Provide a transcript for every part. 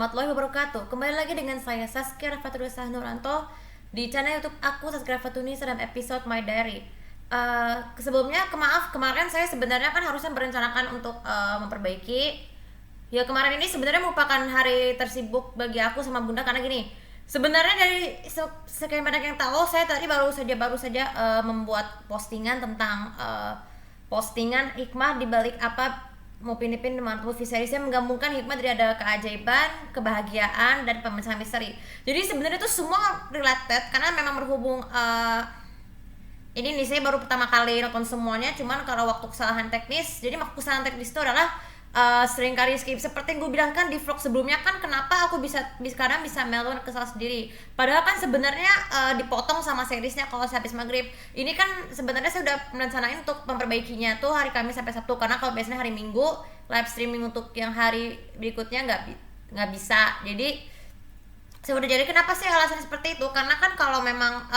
warahmatullahi wabarakatuh. Kembali lagi dengan saya Saskia Rafatulisa Nuranto di channel YouTube aku Saskia Rafatulisa dalam episode My Diary. Sebelumnya kemarin saya sebenarnya kan harusnya berencanakan untuk memperbaiki. Ya kemarin ini sebenarnya merupakan hari tersibuk bagi aku sama Bunda karena gini. Sebenarnya dari sekian banyak yang tahu, saya tadi baru saja membuat postingan tentang postingan hikmah di balik apa mau pinipin dengan TV series yang menggabungkan hikmah dari ada keajaiban, kebahagiaan, dan pemecahan misteri. Jadi sebenarnya itu semua related karena memang berhubung. Ini nih saya baru pertama kali nonton semuanya, cuman kalau waktu kesalahan teknis, jadi kesalahan teknis itu adalah sering kali skip. Seperti yang gue bilang kan di vlog sebelumnya kan, kenapa aku sekarang bisa melakukan kesalahan sendiri, padahal kan sebenarnya dipotong sama seriesnya kalau habis maghrib. Ini kan sebenarnya saya udah merencanain untuk memperbaikinya tuh hari Kamis sampai Sabtu, karena kalau biasanya hari Minggu live streaming untuk yang hari berikutnya nggak bisa. Jadi saya udah, jadi kenapa sih alasan seperti itu, karena kan kalau memang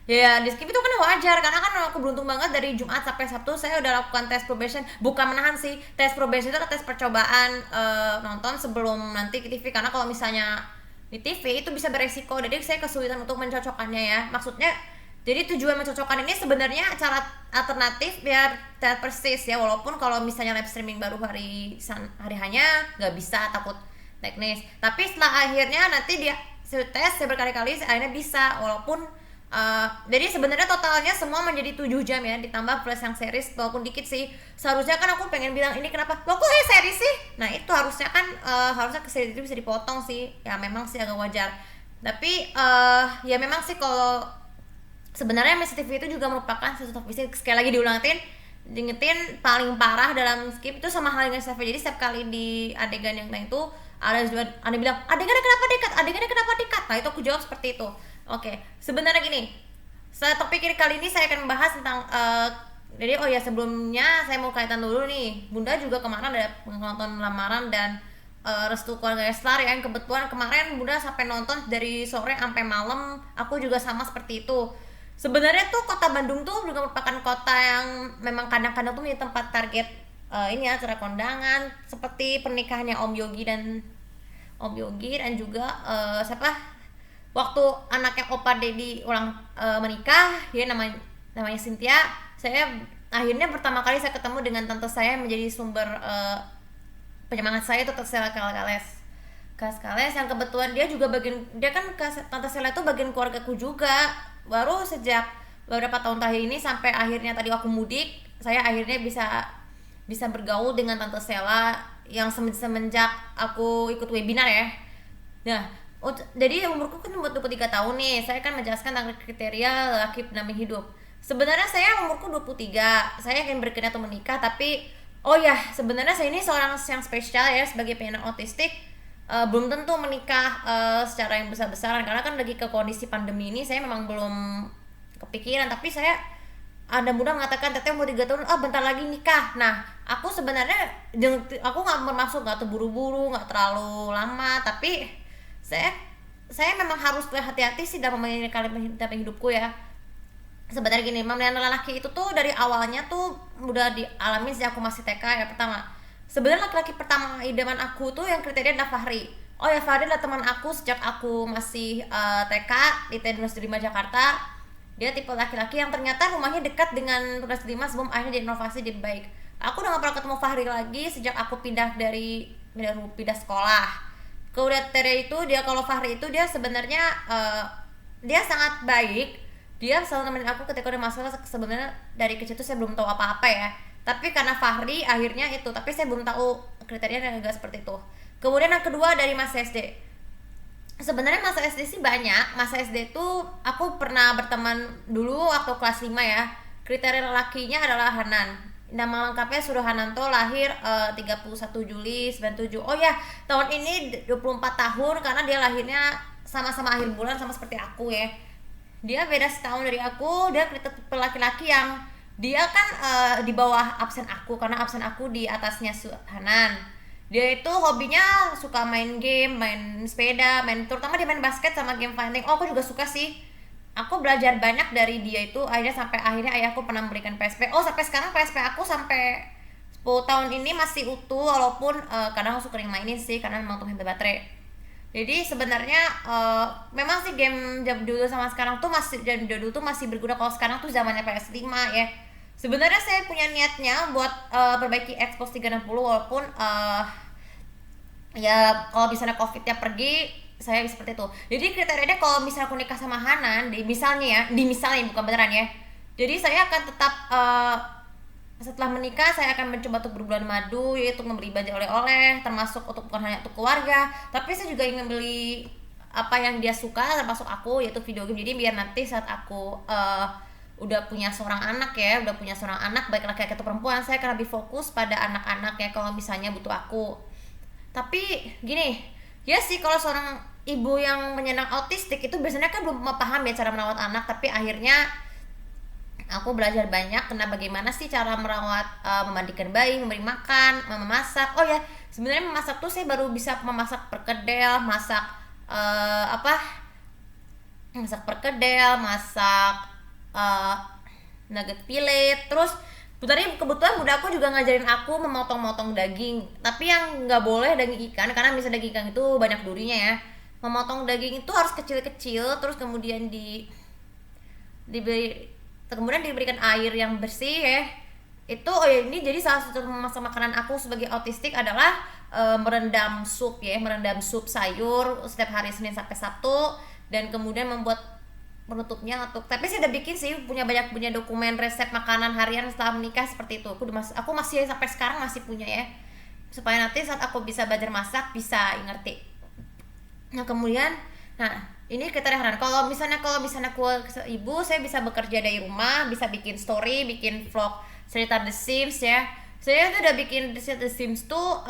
ya di skip itu kan wajar, karena kan aku beruntung banget dari Jumat sampai Sabtu saya udah lakukan tes probation, bukan menahan sih, tes probation itu adalah tes percobaan nonton sebelum nanti ke TV, karena kalau misalnya di TV itu bisa beresiko, jadi saya kesulitan untuk mencocokkannya ya. Maksudnya jadi tujuan mencocokkan ini sebenarnya cara alternatif biar terlihat persis ya, walaupun kalau misalnya live streaming baru hari hanya nggak bisa, takut teknis. Tapi setelah akhirnya nanti dia tes saya berkali-kali akhirnya bisa, walaupun jadi sebenarnya totalnya semua menjadi 7 jam ya, ditambah plus yang series walaupun dikit sih. Seharusnya kan aku pengen bilang ini kenapa loh kok series sih, nah itu harusnya kan harusnya ke series itu bisa dipotong sih ya, memang sih agak wajar. Tapi ya memang sih kalau sebenarnya MCTV itu juga merupakan sesuatu visi, sekali lagi diingetin paling parah dalam skip itu sama hal dengan Steve. Jadi setiap kali di adegan yang lain itu ada bilang adegannya kenapa dikat, nah itu aku jawab seperti itu. Oke, sebenarnya gini, topik kali ini saya akan membahas tentang jadi sebelumnya saya mau kaitan dulu nih, Bunda juga kemarin ada nonton Lamaran dan Restu Keluarga Leslar yang kebetulan kemarin Bunda sampai nonton dari sore sampai malam, aku juga sama seperti itu. Sebenarnya tuh kota Bandung tuh juga merupakan kota yang memang kadang-kadang tuh menjadi tempat target ini acara kondangan seperti pernikahannya Om Yogi dan juga siapa waktu anaknya Opa Deddy menikah ya, namanya Cynthia. Saya akhirnya pertama kali saya ketemu dengan tante saya yang menjadi sumber penyemangat saya, itu Tante Sela Kales yang kebetulan dia kan Tante Sela itu bagian keluargaku juga. Baru sejak beberapa tahun terakhir ini sampai akhirnya tadi aku mudik, saya akhirnya bisa bergaul dengan Tante Sela yang semenjak aku ikut webinar ya. Nah, jadi umurku kan 23 tahun nih. Saya kan menjelaskan tentang kriteria laki pendamping hidup. Sebenarnya saya umurku 23. Saya ingin berkenan atau menikah, tapi sebenarnya saya ini seorang yang spesial ya, sebagai penyandang autistik. Belum tentu menikah secara yang besar-besaran, karena kan lagi ke kondisi pandemi ini saya memang belum kepikiran. Tapi saya ada mudah mengatakan teteh mau 3 tahun, bentar lagi nikah. Nah, aku sebenarnya aku nggak bermaksud nggak terburu-buru, nggak terlalu lama, tapi saya memang harus berhati-hati sih dalam dalam hidupku ya. Sebenarnya gini, memelihara laki itu tuh dari awalnya tuh udah dialami sejak aku masih TK ya. Pertama, sebenarnya laki-laki pertama idaman aku tuh yang kriteria adalah Fahri. Fahri adalah teman aku sejak aku masih TK di Universitas 5 Jakarta. Dia tipe laki-laki yang ternyata rumahnya dekat dengan Universitas 5 sebelum akhirnya direnovasi jadi baik. Aku udah gak pernah ketemu Fahri lagi sejak aku pindah sekolah. Kriteria itu kalau Fahri itu dia sebenarnya dia sangat baik. Dia selalu nemenin aku ketika ada masalah. Sebenarnya dari kecil tuh saya belum tahu apa-apa ya. Tapi karena Fahri akhirnya itu, tapi saya belum tahu kriterianya agak seperti itu. Kemudian yang kedua dari masa SD. Sebenarnya masa SD sih banyak. Masa SD tuh aku pernah berteman dulu waktu kelas 5 ya. Kriteria lakinya adalah Hanan. Nama lengkapnya Suruh Hananto, lahir 31 Juli 97. Tahun ini 24 tahun karena dia lahirnya sama-sama akhir bulan, sama seperti aku ya. Dia beda setahun dari aku. Dia tipe laki-laki yang dia kan di bawah absen aku, karena absen aku di atasnya Hanan. Dia itu hobinya suka main game, main sepeda, terutama dia main basket sama game fighting. Aku juga suka sih. Aku belajar banyak dari dia itu, akhirnya sampai akhirnya ayahku pernah memberikan PSP. Sampai sekarang PSP aku sampai 10 tahun ini masih utuh, walaupun kadang aku sering mainin sih karena memang tuh baterai. Jadi sebenarnya memang sih game jam dulu sama sekarang tuh masih, jam dulu tuh masih berguna. Kalau sekarang tuh zamannya PS5 ya. Sebenarnya saya punya niatnya buat perbaiki Xbox 360, walaupun ya kalau misalnya covidnya pergi saya seperti itu. Jadi kriterianya kalau misalnya aku nikah sama Hanan, di misalnya bukan beneran ya, jadi saya akan tetap setelah menikah saya akan mencoba untuk berbulan madu, yaitu membeli baju oleh-oleh, termasuk untuk bukan hanya untuk keluarga, tapi saya juga ingin beli apa yang dia suka termasuk aku, yaitu video game. Jadi biar nanti saat aku udah punya seorang anak ya, udah punya seorang anak baik laki-laki atau perempuan, saya akan lebih fokus pada anak-anak ya kalau misalnya butuh aku. Tapi gini, ya sih kalau seorang ibu yang menyandang autistik itu biasanya kan belum paham ya cara merawat anak, tapi akhirnya aku belajar banyak tentang bagaimana sih cara merawat, memandikan bayi, memberi makan, memasak. Oh ya, sebenarnya memasak tuh saya baru bisa memasak perkedel, masak apa? Masak perkedel, masak eh, nugget fillet. Terus kebetulan bunda aku juga ngajarin aku memotong-motong daging, tapi yang nggak boleh daging ikan, karena misalnya daging ikan itu banyak durinya ya. Memotong daging itu harus kecil-kecil, terus kemudian diberi kemudian diberikan air yang bersih ya. Itu oh ya, ini jadi salah satu masa makanan aku sebagai autistik adalah merendam sup ya, merendam sup sayur setiap hari Senin sampai Sabtu, dan kemudian membuat penutupnya untuk, tapi saya udah bikin sih, punya dokumen resep makanan harian setelah menikah seperti itu. Aku masih sampai sekarang masih punya ya, supaya nanti saat aku bisa belajar masak bisa ngerti. Nah kemudian, nah ini kriteria harian. Kalau misalnya aku ibu, saya bisa bekerja dari rumah, bisa bikin story, bikin vlog cerita The Sims ya. Saya tuh udah bikin The Sims tuh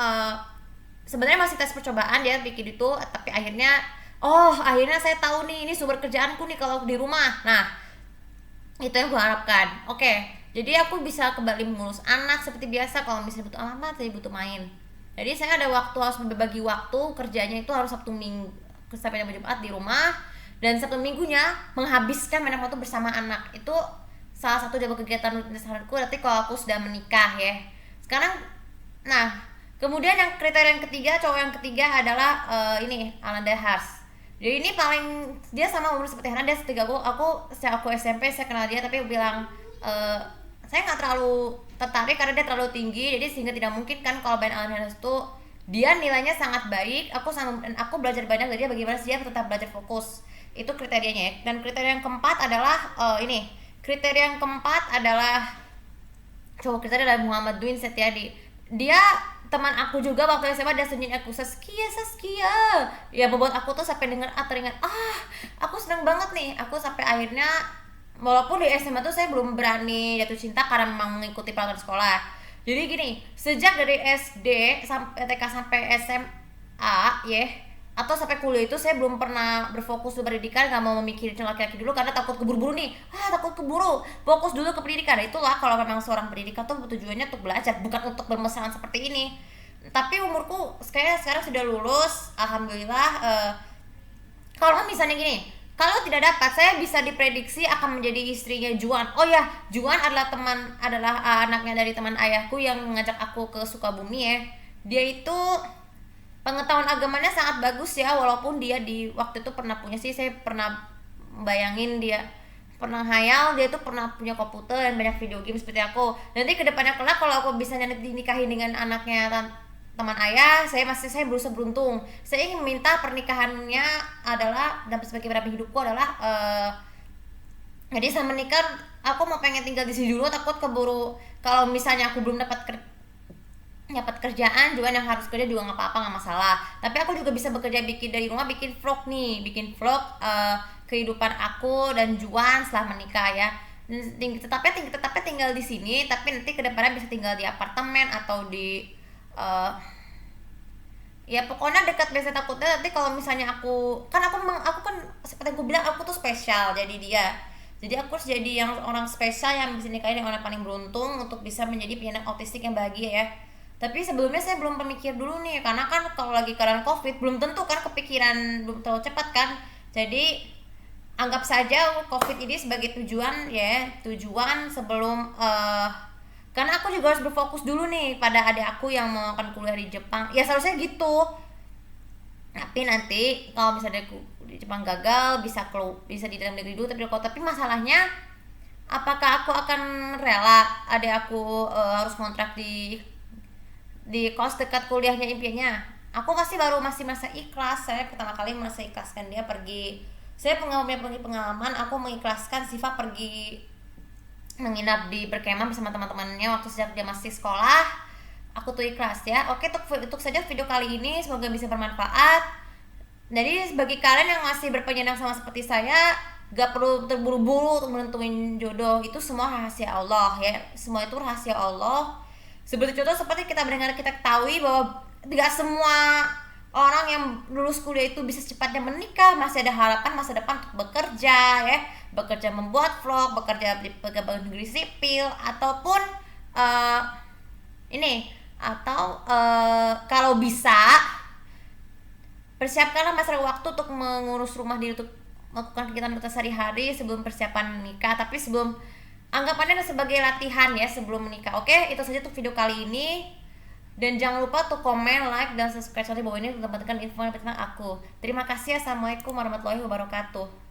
sebenarnya masih tes percobaan ya bikin itu, tapi akhirnya saya tahu nih, ini sumber kerjaanku nih kalau di rumah. Nah itu yang gue harapkan. Oke, jadi aku bisa kembali mengurus anak seperti biasa. Kalau misalnya butuh alamat, saya butuh main. Jadi saya ada waktu, harus membagi waktu kerjanya itu harus Sabtu Minggu sampai Jumat di rumah, dan Sabtu Minggunya menghabiskan banyak waktu bersama anak. Itu salah satu jadwal kegiatan rutinitasku nanti kalau aku sudah menikah ya. Sekarang, nah kemudian yang kriteria yang ketiga, cowok yang ketiga adalah ini Ananda Has. Jadi ini paling, dia sama umur seperti Hana, dia setiga aku SMP saya kenal dia, tapi bilang saya nggak terlalu tertarik karena dia terlalu tinggi, jadi sehingga tidak mungkin kan kalau Ben Alan Harris itu dia nilainya sangat baik. Aku belajar banyak dari dia, bagaimana sih dia tetap belajar fokus. Itu kriterianya ya. Dan kriteria yang keempat adalah cowok kriteria adalah Muhammad Dwin Setiadi. Dia teman aku juga waktu SMA, dia senyum aku, Saskia ya, membuat aku tuh sampai dengar teringat, aku seneng banget nih. Aku sampai akhirnya, walaupun di SMA tuh saya belum berani jatuh cinta karena memang mengikuti peraturan sekolah. Jadi gini, sejak dari SD sampai TK sampai SMA ya, atau sampai kuliah itu saya belum pernah berfokus di pendidikan, nggak mau memikirin laki-laki dulu karena takut keburu-buru nih. Takut keburu, fokus dulu ke pendidikan. Itulah kalau memang seorang pendidikan tuh tujuannya untuk belajar, bukan untuk bermesraan seperti ini. Tapi umurku sekarang sudah lulus, alhamdulillah. Kalau misalnya gini, kalau tidak dapat, saya bisa diprediksi akan menjadi istrinya Juan. Oh ya, Juan adalah anaknya dari teman ayahku yang mengajak aku ke Sukabumi ya. Dia itu pengetahuan agamanya sangat bagus ya, walaupun dia di waktu itu pernah punya sih, saya pernah bayangin dia pernah hayal dia tuh pernah punya komputer dan banyak video game seperti aku. Nanti kedepannya kelak kalau aku bisa dinikahin dengan anaknya teman ayah, saya berusaha beruntung. Saya ingin meminta pernikahannya adalah, dan sebagai pendamping hidupku adalah jadi saya menikah, aku mau pengen tinggal di sini dulu, takut keburu kalau misalnya aku belum dapat kerjaan juga yang harus kerja juga nggak apa-apa, nggak masalah. Tapi aku juga bisa bekerja dari rumah, bikin vlog kehidupan aku dan Juan setelah menikah ya. Tetapnya tinggal di sini, tapi nanti kedepannya bisa tinggal di apartemen atau di ya pokoknya dekat. Biasa takutnya nanti kalau misalnya aku kan seperti yang aku bilang, aku tuh spesial jadi aku harus jadi orang spesial yang bisa nikahin dengan orang paling beruntung untuk bisa menjadi penyandang autistik yang bahagia ya. Tapi sebelumnya saya belum pemikir dulu nih, karena kan kalau lagi keadaan COVID belum tentu kan kepikiran, belum terlalu cepat kan. Jadi anggap saja COVID ini sebagai tujuan sebelum karena aku juga harus berfokus dulu nih pada adik aku yang mau akan kuliah di Jepang. Ya seharusnya gitu. Tapi nanti kalau misalnya aku di Jepang gagal, bisa di dalam negeri dulu tapi di kota. Tapi masalahnya, apakah aku akan rela adik aku harus kontrak di kos dekat kuliahnya impiannya? Aku masih merasa ikhlas. Saya pertama kali merasa ikhlaskan dia pergi. Saya punya pengalaman, aku mengikhlaskan Siva pergi menginap di berkemah bersama teman-temannya waktu sejak dia masih sekolah. Aku tuh ikhlas ya. Oke, untuk saja video kali ini semoga bisa bermanfaat. Jadi bagi kalian yang masih berpenyandang sama seperti saya, gak perlu terburu-buru untuk menentuin jodoh. Itu semua rahasia Allah ya. Semua itu rahasia Allah. Seperti seperti kita mendengar, kita ketahui bahwa tidak semua orang yang lulus kuliah itu bisa secepatnya menikah. Masih ada harapan masa depan untuk bekerja ya, bekerja membuat vlog, bekerja di pegawai negeri sipil, ataupun kalau bisa persiapkanlah masa waktu untuk mengurus rumah diri, untuk melakukan kegiatan sehari-hari sebelum persiapan menikah. Tapi anggapannya sebagai latihan ya sebelum menikah. Oke, itu saja untuk video kali ini. Dan jangan lupa untuk komen, like, dan subscribe channel di bawah ini untuk mendapatkan info tentang aku. Terima kasih. Assalamualaikum warahmatullahi wabarakatuh.